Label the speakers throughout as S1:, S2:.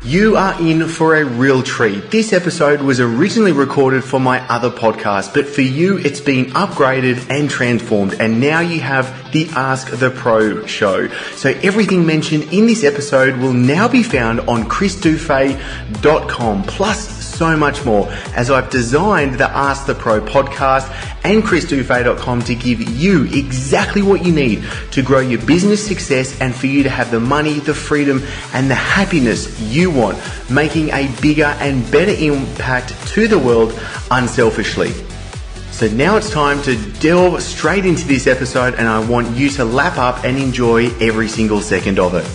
S1: You are in for a real treat. This episode was originally recorded for my other podcast, but for you, it's been upgraded and transformed, and now you have the Ask the Pro show. So everything mentioned in this episode will now be found on chrisdufay.com, plus so much more, as I've designed the Ask the Pro podcast and chrisdufay.com to give you exactly what you need to grow your business success and for you to have the money, the freedom, and the happiness you want, making a bigger and better impact to the world unselfishly. So now it's time to delve straight into this episode, and I want you to lap up and enjoy every single second of it.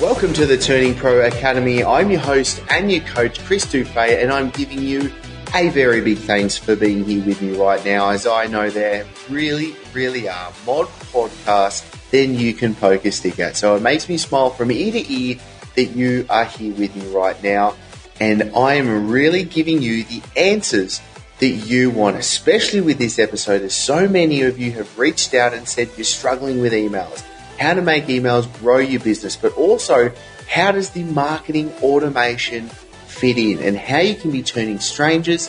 S1: Welcome to the Turning Pro Academy. I'm your host and your coach, Chris Dufay, and I'm giving you a very big thanks for being here with me right now, as I know there really are more podcasts than you can poke a stick at. So it makes me smile from ear to ear that you are here with me right now, and I am really giving you the answers that you want, especially with this episode, as so many of you have reached out and said you're struggling with emails, how to make emails grow your business, but also how does the marketing automation fit in and how you can be turning strangers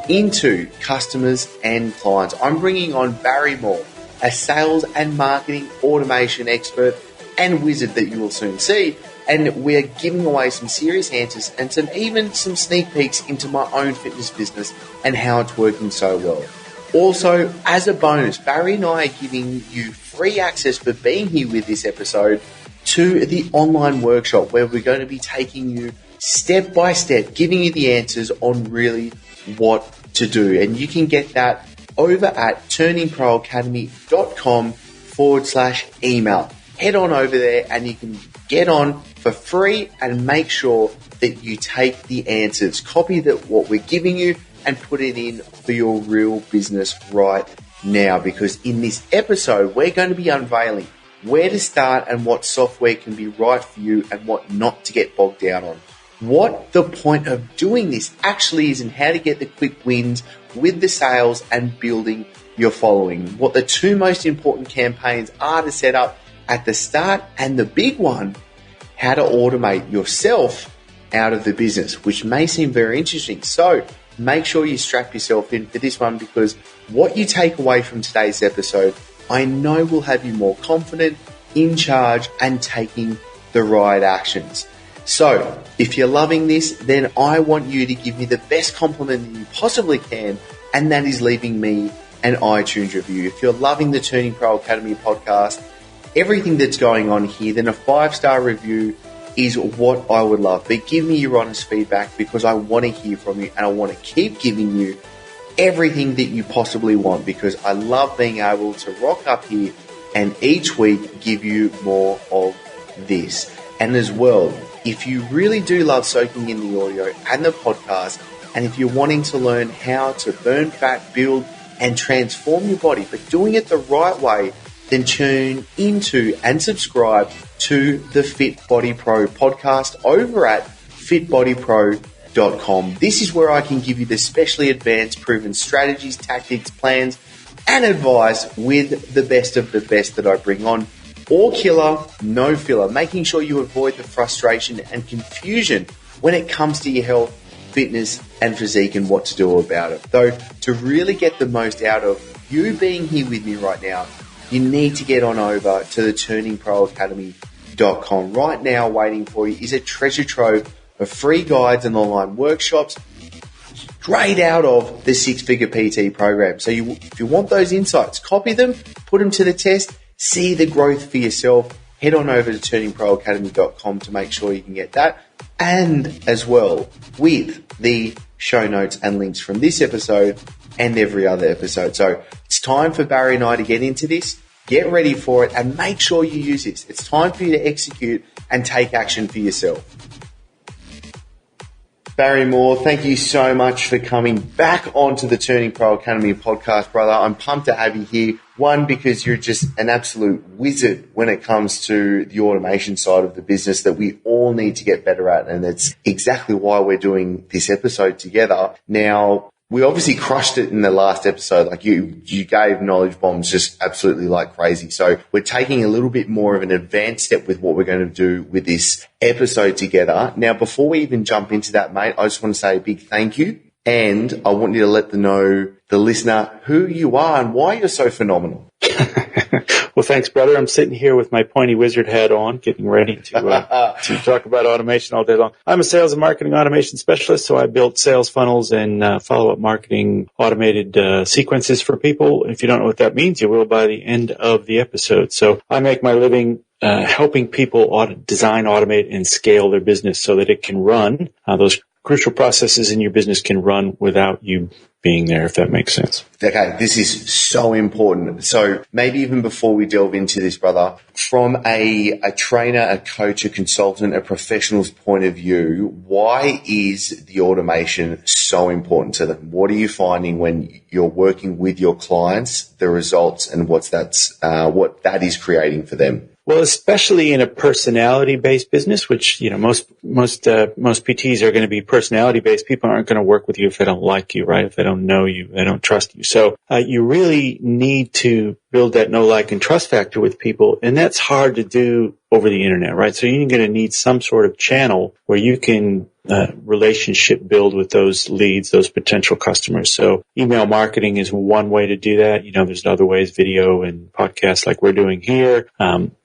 S1: into customers and clients. I'm bringing on Barry Moore, a sales and marketing automation expert and wizard that you will soon see. And we're giving away some serious answers and some sneak peeks into my own fitness business and how it's working so well. Also, as a bonus, Barry and I are giving you free access for being here with this episode to the online workshop, where we're going to be taking you step by step, giving you the answers on really what to do. And you can get that over at turningproacademy.com/email. Head on over there and you can get on for free and make sure that you take the answers, copy what we're giving you and put it in for your real business right now. Because in this episode, we're going to be unveiling where to start and what software can be right for you and what not to get bogged down on. What the point of doing this actually is, and how to get the quick wins with the sales and building your following. What the two most important campaigns are to set up at the start, and the big one, how to automate yourself out of the business, which may seem very interesting. So make sure you strap yourself in for this one, because what you take away from today's episode, I know will have you more confident, in charge, and taking the right actions. So if you're loving this, then I want you to give me the best compliment that you possibly can, and that is leaving me an iTunes review. If you're loving the Turning Pro Academy podcast, everything that's going on here, then a 5-star review is what I would love. But give me your honest feedback, because I want to hear from you and I want to keep giving you everything that you possibly want, because I love being able to rock up here and each week give you more of this. And as well, if you really do love soaking in the audio and the podcast, and if you're wanting to learn how to burn fat, build and transform your body, but doing it the right way, then tune into and subscribe to the Fit Body Pro podcast over at fitbodypro.com. This is where I can give you the specially advanced, proven strategies, tactics, plans, and advice with the best of the best that I bring on. All killer, no filler, making sure you avoid the frustration and confusion when it comes to your health, fitness, and physique and what to do about it. Though, to really get the most out of you being here with me right now, you need to get on over to the turningproacademy.com. Right now, waiting for you is a treasure trove of free guides and online workshops straight out of the 6-Figure PT program. So if you want those insights, copy them, put them to the test, see the growth for yourself. Head on over to turningproacademy.com to make sure you can get that. And as well, with the show notes and links from this episode and every other episode. So it's time for Barry and I to get into this. Get ready for it and make sure you use this. It's time for you to execute and take action for yourself. Barry Moore, thank you so much for coming back onto the Turning Pro Academy podcast, brother. I'm pumped to have you here. One, because you're just an absolute wizard when it comes to the automation side of the business that we all need to get better at. And that's exactly why we're doing this episode together. Now, we obviously crushed it in the last episode. Like you gave knowledge bombs just absolutely like crazy. So we're taking a little bit more of an advanced step with what we're going to do with this episode together. Now, before we even jump into that, mate, I just want to say a big thank you. And I want you to let the listener who you are and why you're so phenomenal.
S2: Well, thanks, brother. I'm sitting here with my pointy wizard hat on, getting ready to talk about automation all day long. I'm a sales and marketing automation specialist, so I build sales funnels and follow-up marketing automated sequences for people. If you don't know what that means, you will by the end of the episode. So I make my living helping people design, automate, and scale their business so that it can run. Those crucial processes in your business can run without you being there, if that makes sense.
S1: Okay, this is so important. So maybe even before we delve into this, brother, from a trainer, a coach, a consultant, a professional's point of view, why is the automation so important to them? What are you finding when you're working with your clients, the results and what that is creating for them?
S2: Well, especially in a personality-based business, which, most PTs are going to be personality-based. People aren't going to work with you if they don't like you, right? If they don't know you, they don't trust you. So, you really need to build that know, like, and trust factor with people. And that's hard to do over the internet, right? So you're going to need some sort of channel where you can relationship build with those leads, those potential customers. So email marketing is one way to do that. There's other ways, video and podcasts like we're doing here,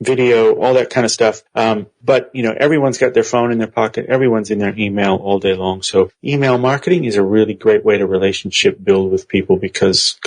S2: video, all that kind of stuff. But everyone's got their phone in their pocket. Everyone's in their email all day long. So email marketing is a really great way to relationship build with people because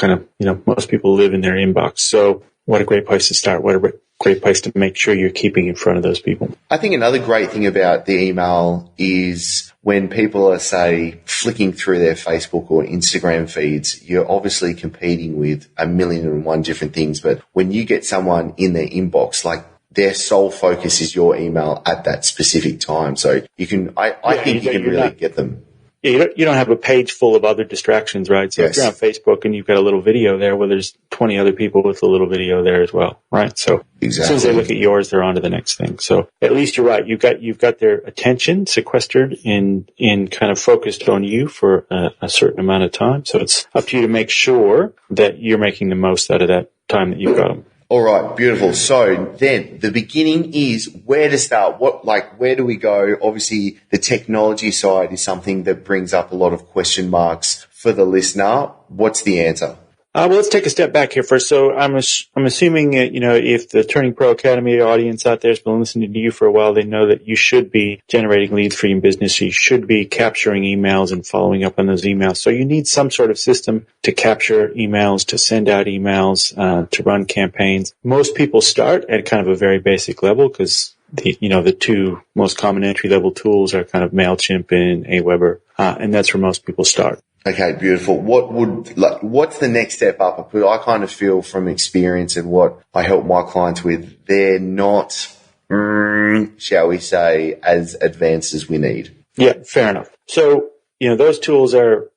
S2: most people live in their inbox. So what a great place to start. What a great place to make sure you're keeping in front of those people.
S1: I think another great thing about the email is when people are, say, flicking through their Facebook or Instagram feeds, you're obviously competing with 1,000,001 different things. But when you get someone in their inbox, like their sole focus is your email at that specific time. So you can, I think you can really get them.
S2: Yeah, you don't have a page full of other distractions, right? So if you're on Facebook and you've got a little video there, well, there's 20 other people with a little video there as well, right? So As soon as they look at yours, they're on to the next thing. So at least you're right. You've got their attention sequestered in kind of focused on you for a certain amount of time. So it's up to you to make sure that you're making the most out of that time that you've got them.
S1: All right, beautiful. So then the beginning is where to start. Where do we go? Obviously, the technology side is something that brings up a lot of question marks for the listener. What's the answer?
S2: Well, let's take a step back here first. So I'm assuming, if the Turning Pro Academy audience out there has been listening to you for a while, they know that you should be generating leads for your business. So you should be capturing emails and following up on those emails. So you need some sort of system to capture emails, to send out emails, to run campaigns. Most people start at kind of a very basic level because the two most common entry-level tools are kind of MailChimp and Aweber, and that's where most people start.
S1: Okay, beautiful. What's the next step up? I kind of feel from experience and what I help my clients with, they're not, shall we say, as advanced as we need.
S2: Yeah, fair enough. So, those tools are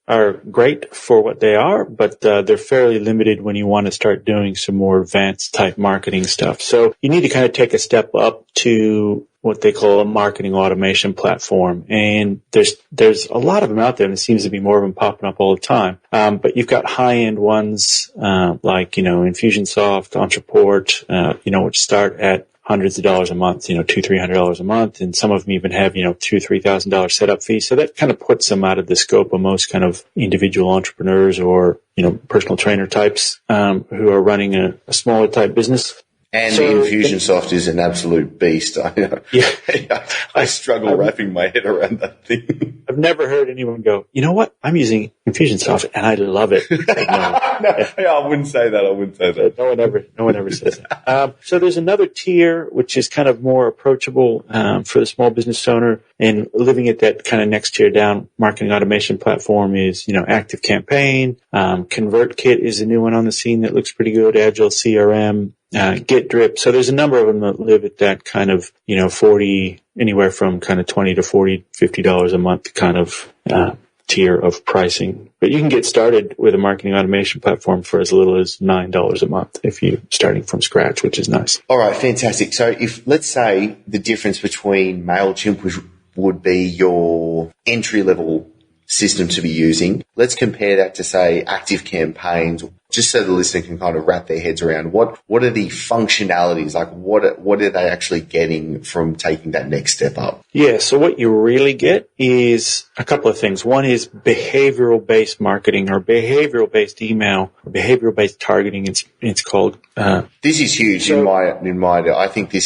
S2: great for what they are, but they're fairly limited when you want to start doing some more advanced type marketing stuff. So you need to kind of take a step up to what they call a marketing automation platform. And there's a lot of them out there, and it seems to be more of them popping up all the time. But you've got high-end ones, like, Infusionsoft, Entreport, which start at hundreds of dollars a month, $200-$300 a month. And some of them even have, $2,000-$3,000 setup fees. So that kind of puts them out of the scope of most kind of individual entrepreneurs or, personal trainer types, who are running a smaller type business.
S1: And Infusionsoft is an absolute beast. I struggle wrapping my head around that thing.
S2: I've never heard anyone go, you know what? I'm using Infusionsoft and I love it.
S1: I wouldn't say that.
S2: No one ever says that. So there's another tier, which is kind of more approachable, for the small business owner, and living at that kind of next tier down marketing automation platform is, ActiveCampaign. ConvertKit is a new one on the scene that looks pretty good. Agile CRM. GetDrip. So there's a number of them that live at that kind of, 40, anywhere from kind of $20 to $40, $50 a month kind of, tier of pricing. But you can get started with a marketing automation platform for as little as $9 a month if you're starting from scratch, which is nice.
S1: All right. Fantastic. So if, let's say the difference between MailChimp would be your entry level system to be using. Let's compare that to, say, active campaigns, just so the listener can kind of wrap their heads around what are the functionalities, like what are they actually getting from taking that next step up?
S2: Yeah, so what you really get is a couple of things. One is behavioral-based marketing or behavioral-based email, or behavioral-based targeting, it's called.
S1: This is huge in my, I think I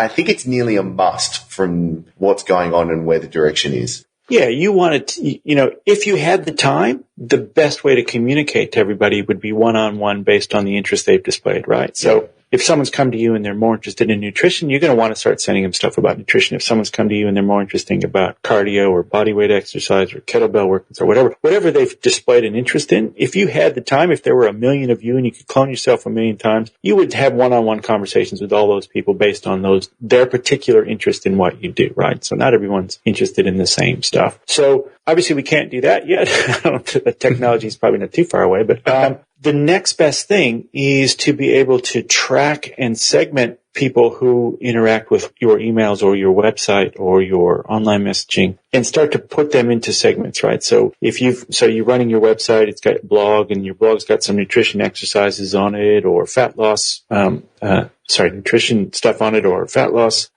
S1: think it's nearly a must from what's going on and where the direction is.
S2: Yeah, you want to, if you had the time, the best way to communicate to everybody would be one-on-one based on the interest they've displayed, right? So if someone's come to you and they're more interested in nutrition, you're going to want to start sending them stuff about nutrition. If someone's come to you and they're more interested about cardio or body weight exercise or kettlebell workouts or whatever they've displayed an interest in, if you had the time, if there were 1 million of you and you could clone yourself 1 million times, you would have one-on-one conversations with all those people based on their particular interest in what you do, right? So not everyone's interested in the same stuff. So obviously we can't do that yet. The technology is probably not too far away, but the next best thing is to be able to track and segment people who interact with your emails or your website or your online messaging and start to put them into segments, right? So you're running your website, it's got a blog and your blog's got some nutrition exercises on it or fat loss, nutrition stuff on it or fat loss,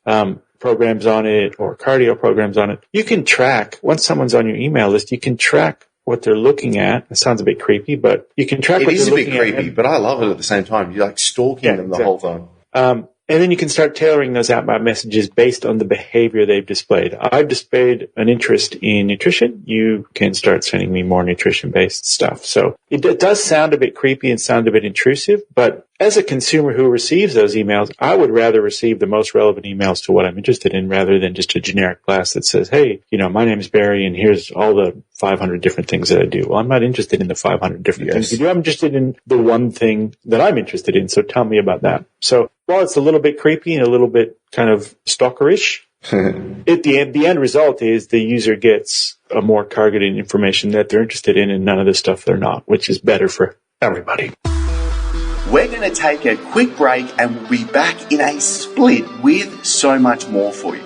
S2: programs on it or cardio programs on it. You can track, once someone's on your email list, you can track what they're looking at. It sounds a bit creepy, but you can track what they're looking at. It is a bit creepy,
S1: but I love it at the same time. You're like stalking them the whole time.
S2: And then you can start tailoring those outbound messages based on the behavior they've displayed. I've displayed an interest in nutrition. You can start sending me more nutrition-based stuff. So it does sound a bit creepy and sound a bit intrusive, but as a consumer who receives those emails, I would rather receive the most relevant emails to what I'm interested in rather than just a generic blast that says, hey, my name is Barry and here's all the 500 different things that I do. Well, I'm not interested in the 500 different things you do. I'm interested in the one thing that I'm interested in. So tell me about that. So while it's a little bit creepy and a little bit kind of stalkerish, the end result is the user gets a more targeted information that they're interested in and none of the stuff they're not, which is better for everybody.
S1: We're going to take a quick break and we'll be back in a split with so much more for you.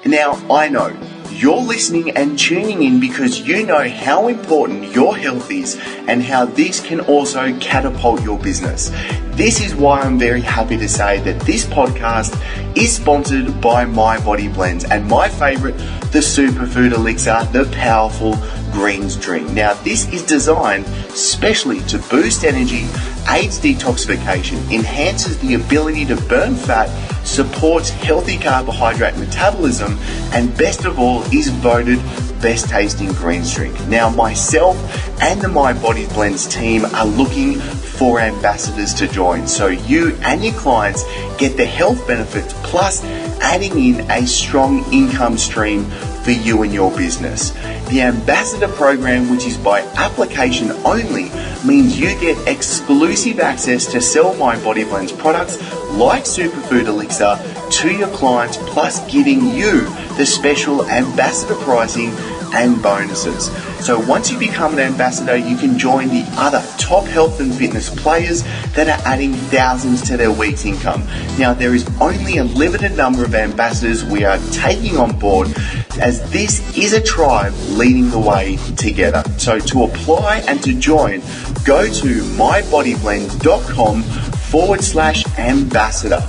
S1: Now, I know you're listening and tuning in because you know how important your health is and how this can also catapult your business. This is why I'm very happy to say that this podcast is sponsored by My Body Blends and my favorite, the Superfood Elixir, the powerful greens drink. Now, this is designed specially to boost energy, aids detoxification, enhances the ability to burn fat, supports healthy carbohydrate metabolism, and best of all, is voted best tasting greens drink. Now, myself and the My Body Blends team are looking for ambassadors to join, so you and your clients get the health benefits plus adding in a strong income stream for you and your business. The ambassador program, which is by application only, means you get exclusive access to sell My Body Blends products like Superfood Elixir to your clients, plus giving you the special ambassador pricing and bonuses. So once you become an ambassador, you can join the other top health and fitness players that are adding thousands to their week's income. Now, there is only a limited number of ambassadors we are taking on board, as this is a tribe leading the way together. So to apply and to join, go to mybodyblend.com/ambassador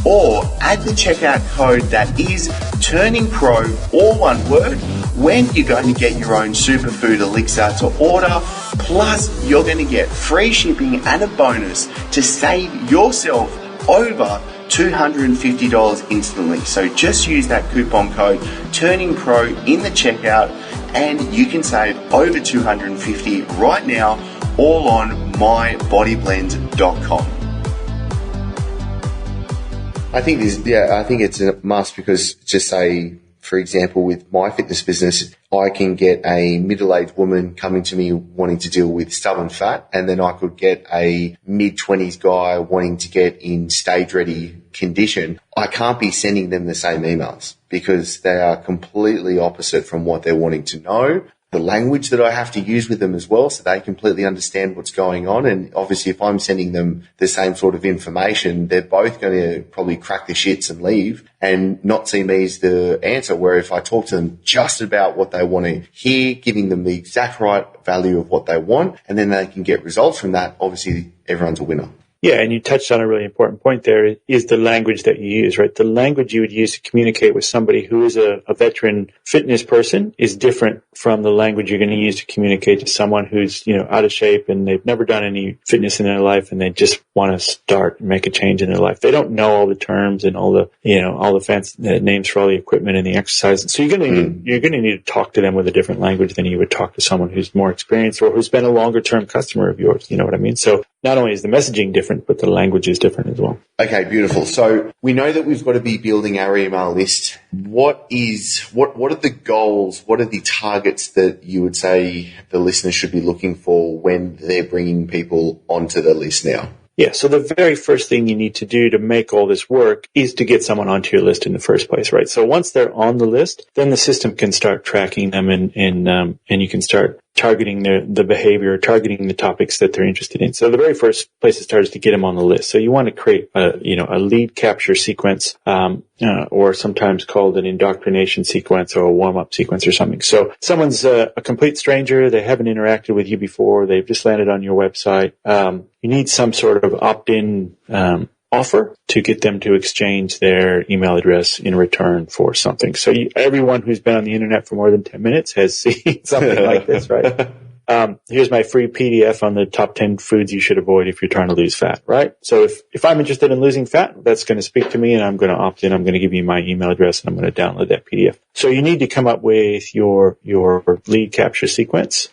S1: or add the checkout code that is TurningPro, all one word, when you're going to get your own Superfood Elixir to order. Plus, you're going to get free shipping and a bonus to save yourself over $250 instantly. So just use that coupon code TurningPro in the checkout and you can save over $250 right now, all on mybodyblend.com. I think it's a must, because just say, for example, with my fitness business, I can get a middle-aged woman coming to me wanting to deal with stubborn fat, and then I could get a mid-20s guy wanting to get in stage-ready condition. I can't be sending them the same emails because they are completely opposite from what they're wanting to know. the language that I have to use with them as well, so they completely understand what's going on. And obviously, if I'm sending them the same sort of information, they're both going to probably crack the shits and leave and not see me as the answer. Where if I talk to them just about what they want to hear, giving them the exact right value of what they want, and then they can get results from that, obviously everyone's a winner.
S2: Yeah, and you touched on a really important point there, is the language that you use, right? The language you would use to communicate with somebody who is a veteran fitness person is different from the language you're going to use to communicate to someone who's, out of shape and they've never done any fitness in their life and they just want to start and make a change in their life. They don't know all the terms and all the fancy names for all the equipment and the exercises. So you're going to need to talk to them with a different language than you would talk to someone who's more experienced or who's been a longer term customer of yours. You know what I mean? So not only is the messaging different, but the language is different as well.
S1: Okay, beautiful. So we know that we've got to be building our email list. What are the goals? What are the targets that you would say the listeners should be looking for when they're bringing people onto the list now?
S2: Yeah, so the very first thing you need to do to make all this work is to get someone onto your list in the first place, right? So once they're on the list, then the system can start tracking them and you can start targeting the behavior, targeting the topics that they're interested in. So the very first place to start is to get them on the list. So you want to create a lead capture sequence, or sometimes called an indoctrination sequence or a warm-up sequence or something. So someone's a complete stranger. They haven't interacted with you before. They've just landed on your website. You need some sort of opt-in, offer to get them to exchange their email address in return for something. So everyone who's been on the internet for more than 10 minutes has seen something like this, right? Here's my free PDF on the top 10 foods you should avoid if you're trying to lose fat, right? So if I'm interested in losing fat, that's going to speak to me and I'm going to opt in. I'm going to give you my email address and I'm going to download that PDF. So you need to come up with your lead capture sequence.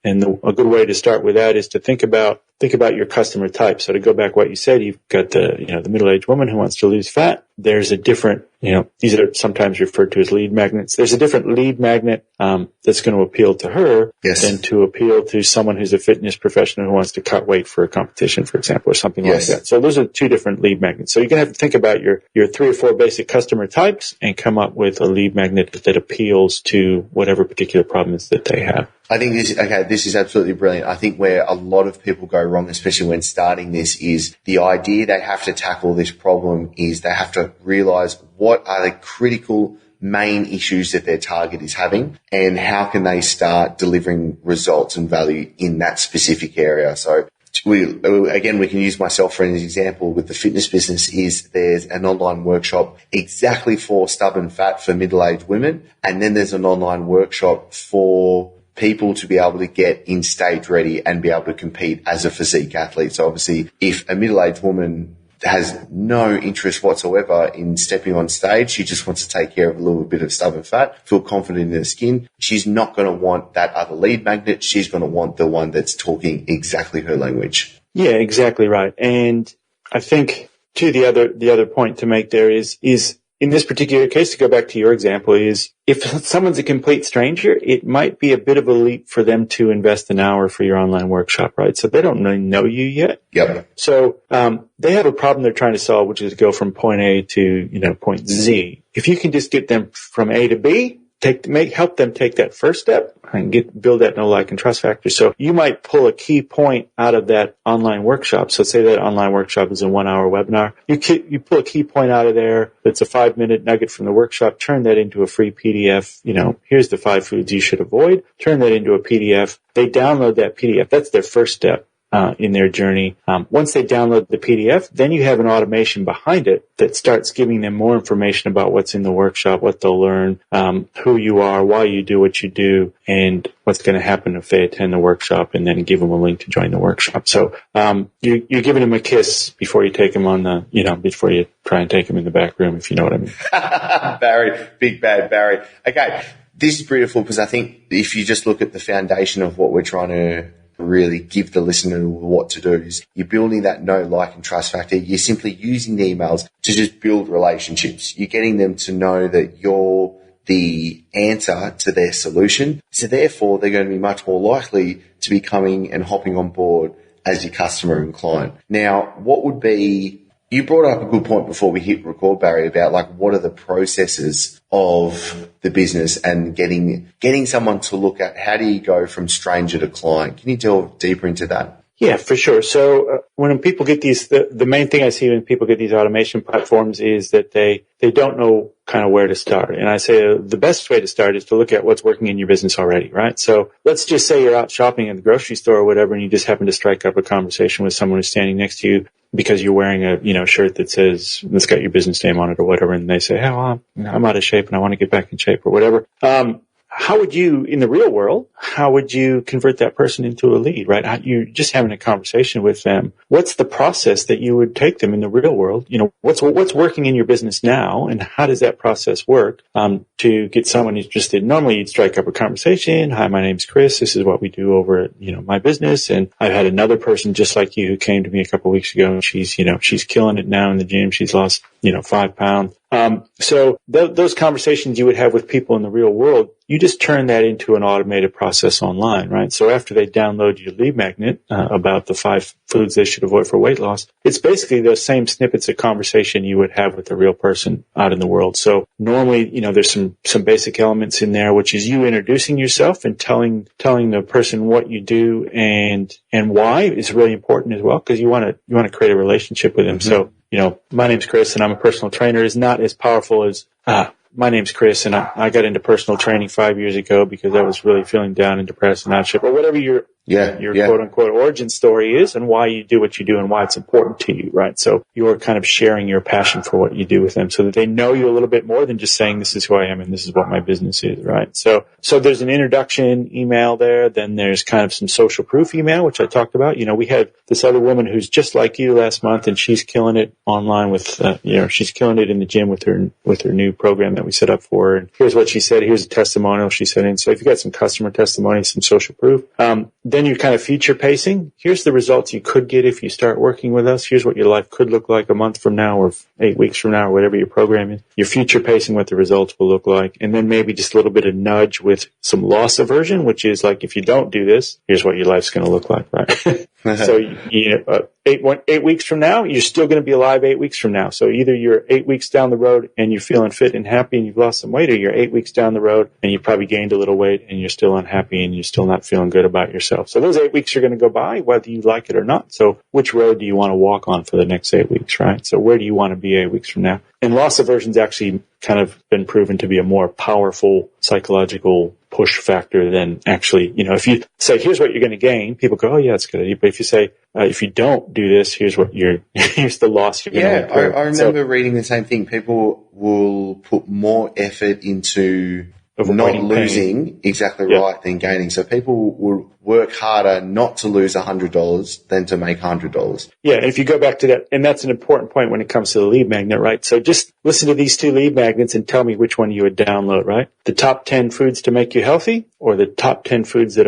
S2: And a good way to start with that is to think about your customer type. So to go back what you said, you've got the middle-aged woman who wants to lose fat. There's a different, these are sometimes referred to as lead magnets. There's a different lead magnet, that's going to appeal to her than to appeal to someone who's a fitness professional who wants to cut weight for a competition, for example, or something like that. So those are two different lead magnets. So you're going to have to think about your 3 or 4 basic customer types and come up with a lead magnet that appeals to whatever particular problem is that they have.
S1: I think this is absolutely brilliant. I think where a lot of people go wrong, especially when starting this, is the idea they have to tackle this problem is they have to realize what are the critical main issues that their target is having and how can they start delivering results and value in that specific area. So we can use myself for an example with the fitness business. Is there's an online workshop exactly for stubborn fat for middle-aged women, and then there's an online workshop for people to be able to get in stage ready and be able to compete as a physique athlete. So obviously, if a middle-aged woman has no interest whatsoever in stepping on stage, she just wants to take care of a little bit of stubborn fat, feel confident in her skin, she's not going to want that other lead magnet. She's going to want the one that's talking exactly her language.
S2: Yeah, exactly right. And I think too, the other point to make there is in this particular case, to go back to your example, is if someone's a complete stranger, it might be a bit of a leap for them to invest an hour for your online workshop, right? So they don't really know you yet.
S1: Yep.
S2: So they have a problem they're trying to solve, which is go from point A to point Z. If you can just get them from A to B, help them take that first step and build that know, like, and trust factor. So you might pull a key point out of that online workshop. So say that online workshop is a 1-hour webinar. You pull a key point out of there that's a 5-minute nugget from the workshop, turn that into a free PDF. Here's the 5 foods you should avoid. Turn that into a PDF. They download that PDF. That's their first step in their journey. Once they download the PDF, then you have an automation behind it that starts giving them more information about what's in the workshop, what they'll learn, who you are, why you do what you do, and what's going to happen if they attend the workshop, and then give them a link to join the workshop. So you're giving them a kiss before you take them on before you try and take them in the back room, if you know what I mean.
S1: Barry, big bad Barry. Okay, this is beautiful because I think if you just look at the foundation of what we're trying to really give the listener what to do is you're building that know, like, and trust factor. You're simply using the emails to just build relationships. You're getting them to know that you're the answer to their solution. So therefore, they're going to be much more likely to be coming and hopping on board as your customer and client. Now, what would be You brought up a good point before we hit record, Barry, about like what are the processes of the business and getting someone to look at how do you go from stranger to client? Can you delve deeper into that?
S2: Yeah, for sure. So when people get these, the main thing I see when people get these automation platforms is that they don't know kind of where to start. And I say the best way to start is to look at what's working in your business already, right? So let's just say you're out shopping at the grocery store or whatever, and you just happen to strike up a conversation with someone who's standing next to you because you're wearing a shirt that says, that's got your business name on it or whatever. And they say, hey, well, I'm out of shape and I want to get back in shape or whatever. How would you, in the real world, how would you convert that person into a lead, right? You're just having a conversation with them. What's the process that you would take them in the real world? What's working in your business now, and how does that process work to get someone interested? Normally, you'd strike up a conversation. Hi, my name's Chris. This is what we do over at, my business. And I've had another person just like you who came to me a couple of weeks ago, and she's killing it now in the gym. She's lost, 5 pounds. So those conversations you would have with people in the real world, you just turn that into an automated process online, right? So after they download your lead magnet about the 5 foods they should avoid for weight loss, it's basically those same snippets of conversation you would have with a real person out in the world. So normally, there's some basic elements in there, which is you introducing yourself and telling the person what you do and why is really important as well, because you want to create a relationship with them. Mm-hmm. So, my name's Chris and I'm a personal trainer is not as powerful as, my name's Chris and I got into personal training 5 years ago because I was really feeling down and depressed and out of shape, or whatever your quote unquote origin story is and why you do what you do and why it's important to you, right? So you're kind of sharing your passion for what you do with them so that they know you a little bit more than just saying this is who I am and this is what my business is, right? So there's an introduction email there. Then there's kind of some social proof email, which I talked about. We had this other woman who's just like you last month and she's killing it online with, she's killing it in the gym with her new program that we set up for her. And here's what she said. Here's a testimonial she sent in. So if you got some customer testimony, some social proof, then you're kind of feature pacing. Here's the results you could get if you start working with us. Here's what your life could look like a month from now or 8 weeks from now or whatever your program is. You're future pacing what the results will look like. And then maybe just a little bit of nudge with some loss aversion, which is like, if you don't do this, here's what your life's going to look like, right? So, 8 weeks from now, you're still going to be alive 8 weeks from now. So either you're 8 weeks down the road and you're feeling fit and happy and you've lost some weight, or you're 8 weeks down the road and you probably gained a little weight and you're still unhappy and you're still not feeling good about yourself. So those 8 weeks are going to go by whether you like it or not. So which road do you want to walk on for the next 8 weeks, right? So where do you want to be 8 weeks from now? And loss aversion's actually kind of been proven to be a more powerful psychological push factor than actually, if you say, here's what you're going to gain, people go, oh yeah, that's a good idea. But if you say, if you don't do this, here's the loss you're going to incur.
S1: I remember reading the same thing. People will put more effort into not losing pain. Exactly right than gaining. So people will work harder not to lose $100 than to make $100.
S2: Yeah, and if you go back to that, and that's an important point when it comes to the lead magnet, right? So just listen to these 2 lead magnets and tell me which one you would download, right? The top 10 foods to make you healthy, or the top 10 foods that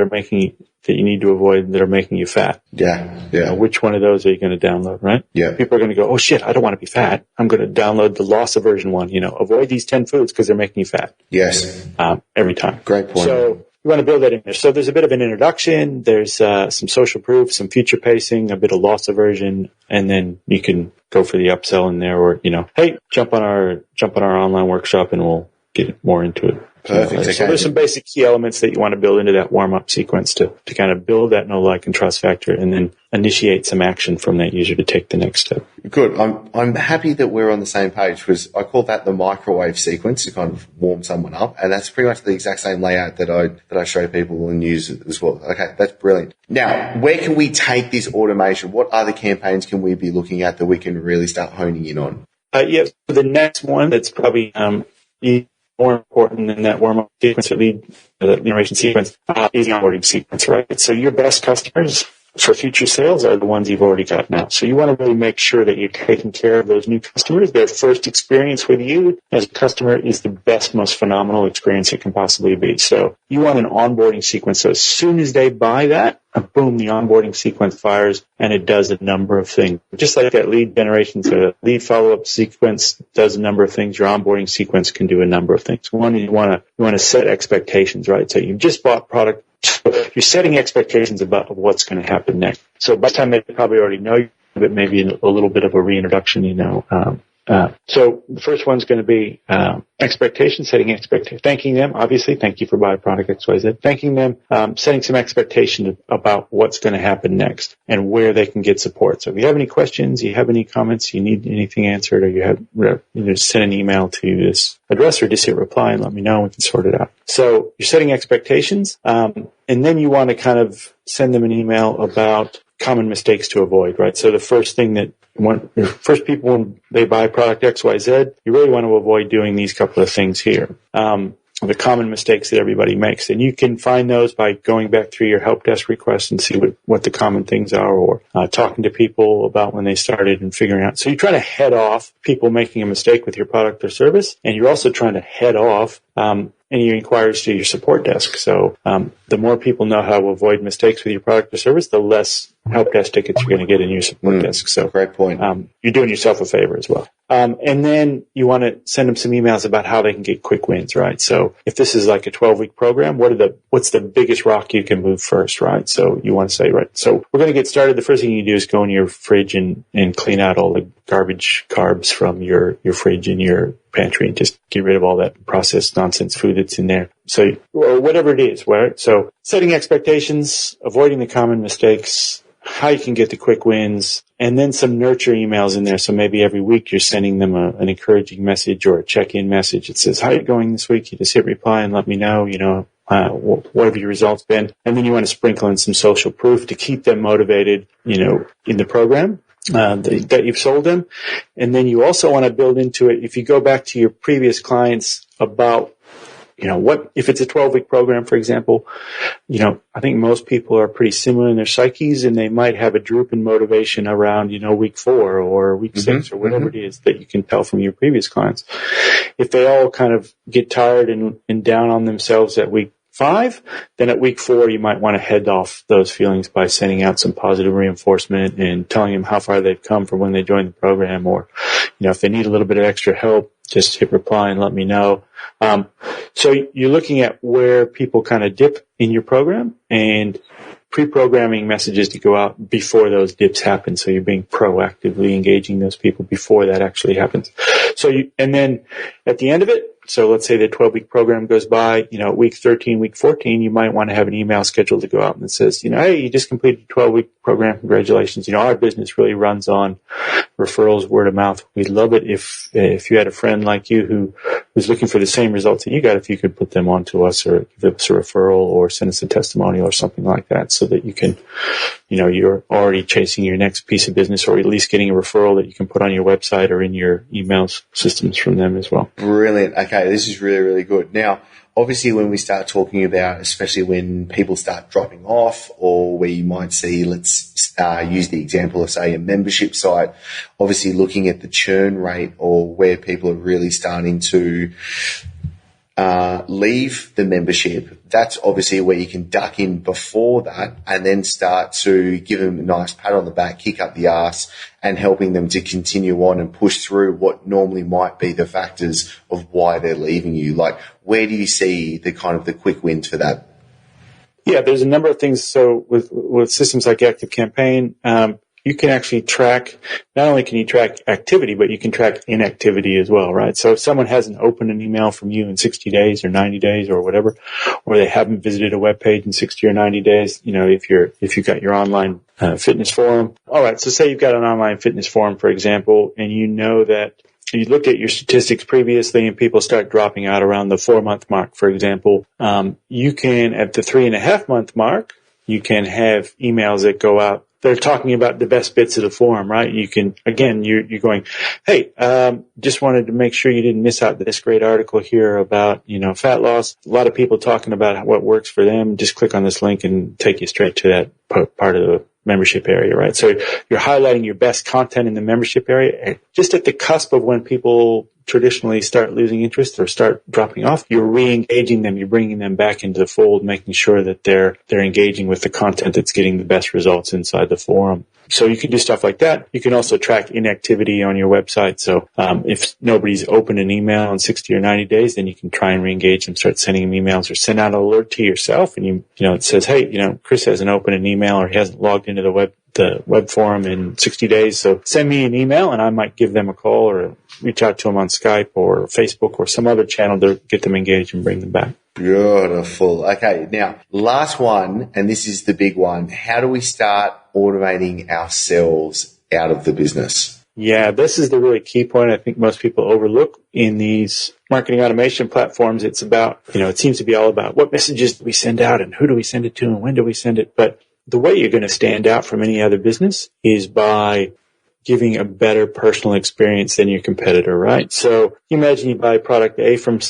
S2: you need to avoid that are making you fat.
S1: Yeah.
S2: Which one of those are you going to download, right?
S1: Yeah.
S2: People are going to go, oh shit, I don't want to be fat. I'm going to download the loss aversion one, avoid these 10 foods because they're making you fat.
S1: Yes.
S2: Every time.
S1: Great point.
S2: So you want to build that in there. So there's a bit of an introduction. There's some social proof, some future pacing, a bit of loss aversion, and then you can go for the upsell in there, or hey, jump on our online workshop and we'll get more into it.
S1: Perfect. Okay.
S2: So there's some basic key elements that you want to build into that warm-up sequence to kind of build that know, like, and trust factor, and then initiate some action from that user to take the next step.
S1: Good. I'm happy that we're on the same page, because I call that the microwave sequence to kind of warm someone up, and that's pretty much the exact same layout that I show people and use as well. Okay, that's brilliant. Now, where can we take this automation? What other campaigns can we be looking at that we can really start honing in on?
S2: So the next one that's probably more important than that warm-up sequence or lead generation sequence is the onboarding sequence, right? So your best customers for future sales are the ones you've already got now. So you want to really make sure that you're taking care of those new customers. Their first experience with you as a customer is the best, most phenomenal experience it can possibly be. So you want an onboarding sequence. So as soon as they buy that, boom, the onboarding sequence fires, and it does a number of things. Just like that lead generation, so the lead follow-up sequence does a number of things. Your onboarding sequence can do a number of things. One, you want to set expectations, right? So you've just bought product. So you're setting expectations about what's going to happen next. So by the time they probably already know but maybe a little bit of a reintroduction, So the first one's going to be expectations, setting expectations, thanking them, obviously, thank you for buying product XYZ, thanking them, setting some expectations about what's going to happen next and where they can get support. So if you have any questions, you have any comments, you need anything answered, or just send an email to this address or just hit reply and let me know and we can sort it out. So you're setting expectations, and then you want to kind of send them an email about common mistakes to avoid, right? So the first thing first people, when they buy product XYZ, you really want to avoid doing these couple of things here. The common mistakes that everybody makes. And you can find those by going back through your help desk requests and see what the common things are, or talking to people about when they started and figuring out. So you try to head off people making a mistake with your product or service, and you're also trying to head off any inquiries to your support desk. So the more people know how to avoid mistakes with your product or service, the less help desk tickets you're going to get in your support desk. So
S1: great point.
S2: You're doing yourself a favor as well. And then you want to send them some emails about how they can get quick wins, right? So if this is like a 12-week program, what's the biggest rock you can move first, right? So you want to say, right, so we're going to get started. The first thing you do is go in your fridge and clean out all the garbage carbs from your fridge and your pantry and just get rid of all that processed nonsense food that's in there. So, or whatever it is, right? So setting expectations, avoiding the common mistakes, how you can get the quick wins, and then some nurture emails in there. So maybe every week you're sending them an encouraging message or a check-in message. It says, how are you going this week? You just hit reply and let me know, what have your results been? And then you want to sprinkle in some social proof to keep them motivated, in the program that you've sold them. And then you also want to build into it, if you go back to your previous clients about, what, if it's a 12-week program, for example, I think most people are pretty similar in their psyches, and they might have a droop in motivation around, week 4 or week 6 or whatever it is that you can tell from your previous clients. If they all kind of get tired and down on themselves at week 5, then at week 4, you might want to head off those feelings by sending out some positive reinforcement and telling them how far they've come from when they joined the program, or, if they need a little bit of extra help, just hit reply and let me know. So you're looking at where people kind of dip in your program and pre-programming messages to go out before those dips happen. So you're being proactively engaging those people before that actually happens. And then at the end of it, so let's say the 12-week program goes by, week 13, week 14, you might want to have an email scheduled to go out and it says, hey, you just completed a 12-week program. Congratulations. Our business really runs on referrals, word of mouth. We'd love it if you had a friend like you who was looking for the same results that you got, if you could put them on to us or give us a referral or send us a testimonial or something like that, so that you can, you're already chasing your next piece of business, or at least getting a referral that you can put on your website or in your email systems from them as well.
S1: Brilliant. Okay, this is really, really good. Now, obviously, when we start talking about, especially when people start dropping off, or where you might see, let's use the example of, say, a membership site, obviously looking at the churn rate, or where people are really starting to leave the membership, that's obviously where you can duck in before that and then start to give them a nice pat on the back, kick up the arse, and helping them to continue on and push through what normally might be the factors of why they're leaving you. Like, where do you see the kind of the quick wins for that?
S2: Yeah, there's a number of things. So with systems like ActiveCampaign, you can actually track, not only can you track activity, but you can track inactivity as well, right? So if someone hasn't opened an email from you in 60 days or 90 days or whatever, or they haven't visited a web page in 60 or 90 days, if you've got your online fitness forum. All right. So say you've got an online fitness forum, for example, and you know that you looked at your statistics previously and people start dropping out around the 4-month mark, for example. You can, at the 3.5-month mark, you can have emails that go out. They're talking about the best bits of the forum, right? You can, again, you're going, hey, just wanted to make sure you didn't miss out this great article here about, fat loss. A lot of people talking about what works for them. Just click on this link and take you straight to that part of the membership area, right? So you're highlighting your best content in the membership area, just at the cusp of when people traditionally start losing interest or start dropping off. You're re-engaging them. You're bringing them back into the fold, making sure that they're engaging with the content that's getting the best results inside the forum. So you can do stuff like that. You can also track inactivity on your website. So if nobody's opened an email in 60 or 90 days, then you can try and re-engage them, start sending them emails, or send out an alert to yourself. And it says, hey, Chris hasn't opened an email, or he hasn't logged into the the web form in 60 days. So send me an email and I might give them a call or reach out to them on Skype or Facebook or some other channel to get them engaged and bring them back.
S1: Beautiful. Okay, now last one, and this is the big one. How do we start automating ourselves out of the business?
S2: Yeah, this is the really key point I think most people overlook in these marketing automation platforms. It's about, it seems to be all about what messages do we send out and who do we send it to and when do we send it. But the way you're going to stand out from any other business is by giving a better personal experience than your competitor, right? So you imagine you buy product A from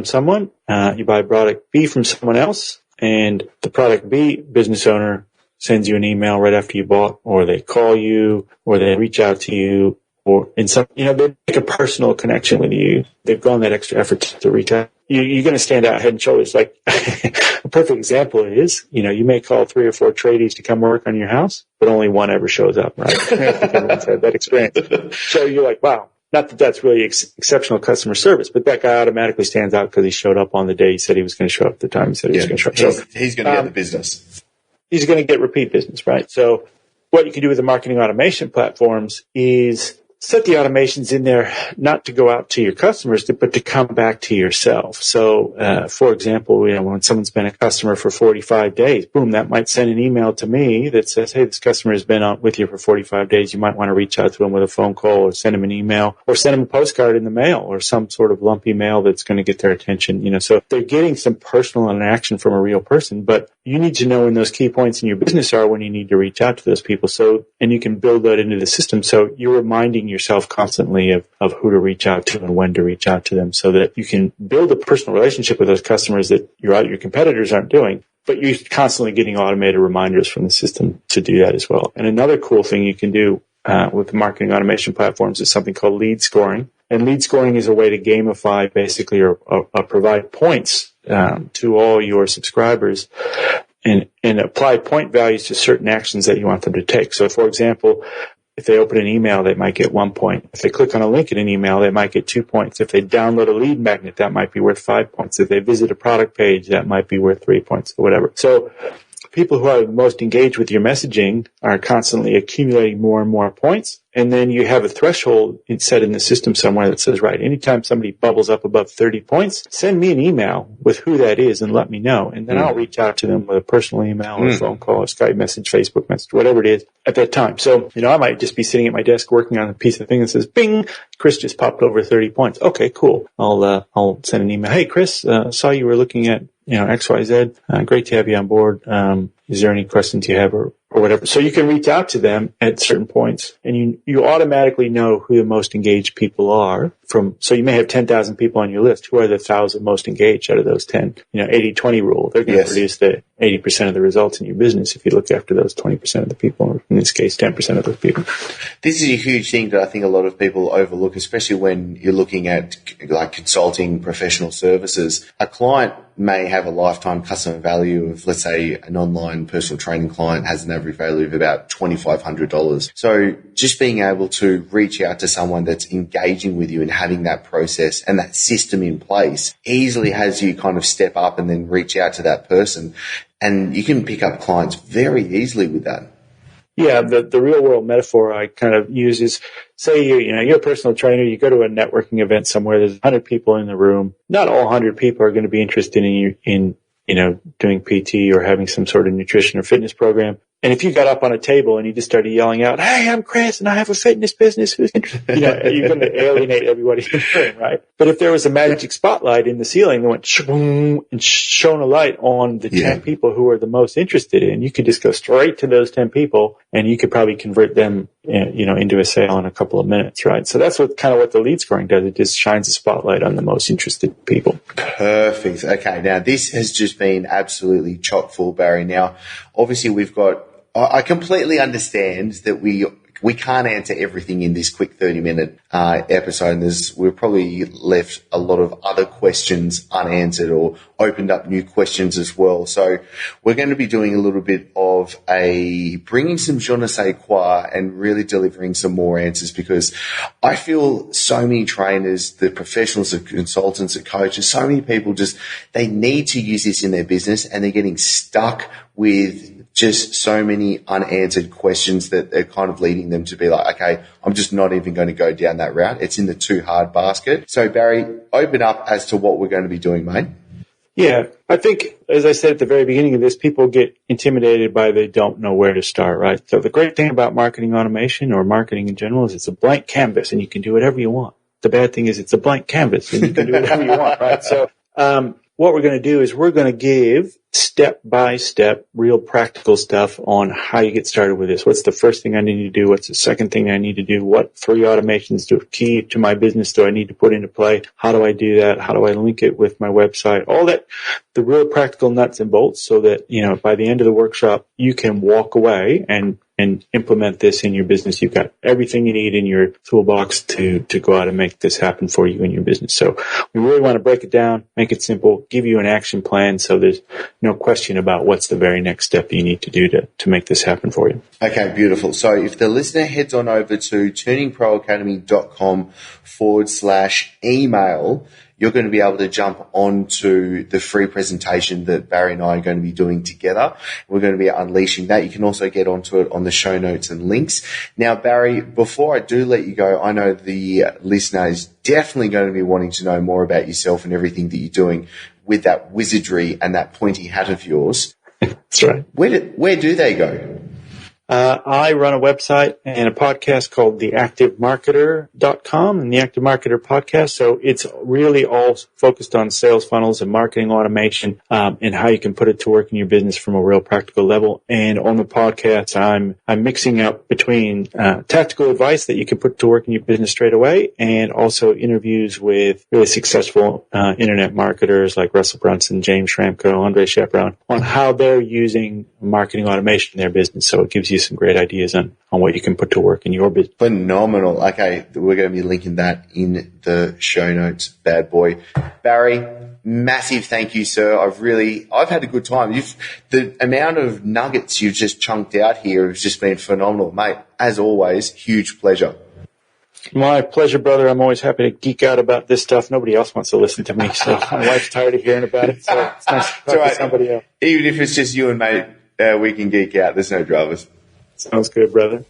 S2: someone, you buy product B from someone else, and the product B business owner sends you an email right after you bought, or they call you, or they reach out to you, or in some, they make a personal connection with you. They've gone that extra effort to reach out. You're going to stand out head and shoulders. Like a perfect example is, you may call 3 or 4 tradies to come work on your house, but only one ever shows up, right? I think everyone's had that experience. So you're like, wow, not that that's really exceptional customer service, but that guy automatically stands out because he showed up on the day he said he was going to show up, the time he said he was going to show up. So,
S1: he's going to get the business.
S2: He's going to get repeat business, right? So what you can do with the marketing automation platforms is set the automations in there not to go out to your customers, but to come back to yourself. So, for example, when someone's been a customer for 45 days, boom, that might send an email to me that says, hey, this customer has been on with you for 45 days. You might want to reach out to them with a phone call or send them an email or send them a postcard in the mail or some sort of lumpy mail that's going to get their attention. So they're getting some personal interaction from a real person, but you need to know when those key points in your business are when you need to reach out to those people. So, and you can build that into the system. So you're reminding yourself constantly of who to reach out to and when to reach out to them so that you can build a personal relationship with those customers that your competitors aren't doing, but you're constantly getting automated reminders from the system to do that as well. And another cool thing you can do with the marketing automation platforms is something called lead scoring. And lead scoring is a way to gamify basically or provide points to all your subscribers and apply point values to certain actions that you want them to take. So, for example, if they open an email, they might get 1 point. If they click on a link in an email, they might get 2 points. If they download a lead magnet, that might be worth 5 points. If they visit a product page, that might be worth 3 points or whatever. So people who are most engaged with your messaging are constantly accumulating more and more points. And then you have a threshold set in the system somewhere that says, right, anytime somebody bubbles up above 30 points, send me an email with who that is and let me know. And then I'll reach out to them with a personal email or a phone call or Skype message, Facebook message, whatever it is at that time. So, I might just be sitting at my desk working on a piece of thing that says, bing, Chris just popped over 30 points. Okay, cool. I'll send an email. Hey, Chris, saw you were looking at, XYZ. Great to have you on board. Is there any questions you have or whatever? So you can reach out to them at certain points and you automatically know who the most engaged people are so you may have 10,000 people on your list. Who are the 1,000 most engaged out of those 10? 80-20 rule. They're going to produce the 80% of the results in your business if you look after those 20% of the people, or in this case, 10% of those people.
S1: This is a huge thing that I think a lot of people overlook, especially when you're looking at like consulting professional services. A client may have a lifetime customer value of, let's say, an online personal training client has an average value of about $2,500. So just being able to reach out to someone that's engaging with you and having that process and that system in place easily has you kind of step up and then reach out to that person. And you can pick up clients very easily with that.
S2: Yeah, the real world metaphor I kind of use is, say you're a personal trainer, you go to a networking event somewhere, there's 100 people in the room. Not all 100 people are going to be interested in doing PT or having some sort of nutrition or fitness program. And if you got up on a table and you just started yelling out, hey, I'm Chris and I have a fitness business, who's interested? You're going to alienate everybody in the room, right? But if there was a magic spotlight in the ceiling that went shaboom and shone a light on the 10 people who are the most interested in, you could just go straight to those 10 people and you could probably convert them, into a sale in a couple of minutes, right? So that's what the lead scoring does. It just shines a spotlight on the most interested people.
S1: Perfect. Okay. Now this has just been absolutely chock full, Barry. Now, obviously I completely understand that we can't answer everything in this quick 30-minute episode. And we've probably left a lot of other questions unanswered or opened up new questions as well. So we're going to be doing a little bit of bringing some je ne sais quoi and really delivering some more answers, because I feel so many trainers, the professionals, the consultants, the coaches, so many people they need to use this in their business and they're getting stuck with just so many unanswered questions that are kind of leading them to be like, okay, I'm just not even going to go down that route. It's in the too hard basket. So Barry, open up as to what we're going to be doing, mate.
S2: Yeah, I think, as I said at the very beginning of this, people get intimidated by they don't know where to start, right? So the great thing about marketing automation or marketing in general is it's a blank canvas and you can do whatever you want. The bad thing is it's a blank canvas and you can do whatever you want, right? So what we're going to do is we're going to give step-by-step real practical stuff on how you get started with this. What's the first thing I need to do? What's the second thing I need to do? What 3 automations do key to my business do I need to put into play? How do I do that? How do I link it with my website? All that, the real practical nuts and bolts so that, by the end of the workshop, you can walk away and implement this in your business. You've got everything you need in your toolbox to go out and make this happen for you in your business. So we really want to break it down, make it simple, give you an action plan so there's no question about what's the very next step you need to do to make this happen for you.
S1: Okay, beautiful. So if the listener heads on over to turningproacademy.com/email, you're going to be able to jump onto the free presentation that Barry and I are going to be doing together. We're going to be unleashing that. You can also get onto it on the show notes and links. Now, Barry, before I do let you go, I know the listener is definitely going to be wanting to know more about yourself and everything that you're doing with that wizardry and that pointy hat of yours.
S2: That's right.
S1: Where do they go?
S2: I run a website and a podcast called theactivemarketer.com and the Active Marketer podcast. So it's really all focused on sales funnels and marketing automation, and how you can put it to work in your business from a real practical level. And on the podcast, I'm mixing up between, tactical advice that you can put to work in your business straight away and also interviews with really successful, internet marketers like Russell Brunson, James Schramko, Andre Chaperon on how they're using marketing automation in their business. So it gives you some great ideas on what you can put to work in your business.
S1: Phenomenal. Okay, we're going to be linking that in the show notes, bad boy. Barry, massive thank you, sir. I've had a good time. The amount of nuggets you've just chunked out here has just been phenomenal, mate. As always, huge pleasure.
S2: My pleasure, brother. I'm always happy to geek out about this stuff. Nobody else wants to listen to me, so my wife's tired of hearing about it, so it's nice to talk to somebody else.
S1: Even if it's just you and mate, we can geek out. There's no dramas.
S2: Sounds good, brother.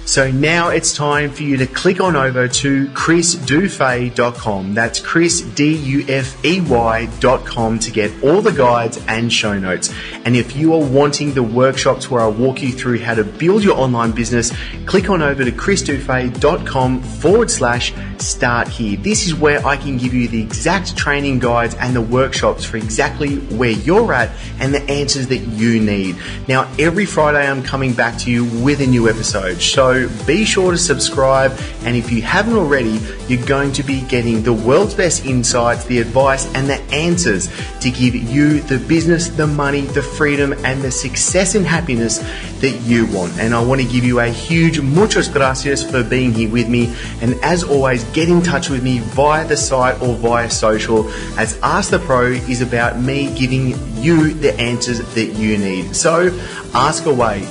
S1: So now it's time for you to click on over to chrisdufay.com. That's chrisdufey.com to get all the guides and show notes. And if you are wanting the workshops where I walk you through how to build your online business, click on over to chrisdufay.com/start here. This is where I can give you the exact training guides and the workshops for exactly where you're at and the answers that you need. Now, every Friday I'm coming back to you with a new episode. So be sure to subscribe, and if you haven't already, you're going to be getting the world's best insights, the advice and the answers to give you the business, the money, the freedom and the success and happiness that you want. And I want to give you a huge muchas gracias for being here with me. And as always, get in touch with me via the site or via social, as Ask the Pro is about me giving you the answers that you need. So ask away.